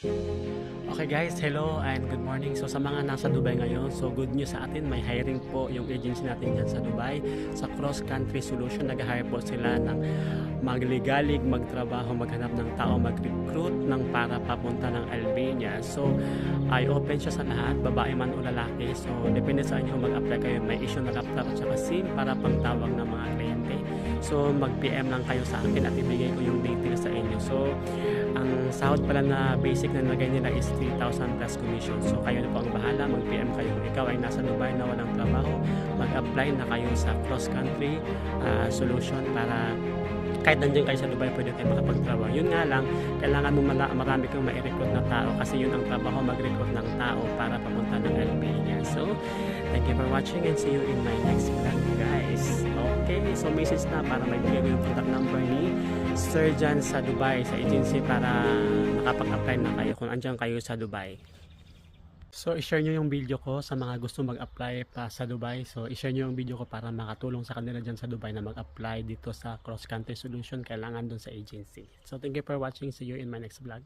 Okay guys, hello and good morning. So sa mga nasa Dubai ngayon, so good news sa atin, may hiring po yung agency natin dyan sa Dubai. Sa Cross Country Solution, nag-hire po sila ng magligalig, magtrabaho, maghanap ng tao, mag-recruit ng para papunta ng Albania. So ay open siya sa lahat, babae man o lalaki. So depende sa inyo mag-apply kayo. May issue na laptop at saka SIM para pangtawag ng mga kliyente. So mag-PM lang kayo sa akin at ibigay ko yung details sa inyo. So ang sahod pala na basic na nilagay nila is 3,000 plus commission. So kayo na po ang bahala, mag-PM kayo. Kung ikaw ay nasa Dubai na walang trabaho, mag-apply na kayo sa Cross Country Solution para kahit nandiyan kayo sa Dubai, pwede kayo makapagtrabaho. Yun nga lang, kailangan mo marami kang ma-recruit na tao kasi yun ang trabaho, mag-recruit ng tao para papunta ng Albania. So, thank you for watching and see you in my next vlog, guys. Okay, so message na para may bigay ko yung contact number ni Sir Jan sa Dubai, sa agency para makapag-apply na kayo kung andyan kayo sa Dubai. So, i-share nyo yung video ko sa mga gusto mag-apply pa sa Dubai. So, i-share nyo yung video ko para makatulong sa kanila dyan sa Dubai na mag-apply dito sa Cross Country Solution. Kailangan dun sa agency. So, thank you for watching. See you in my next vlog.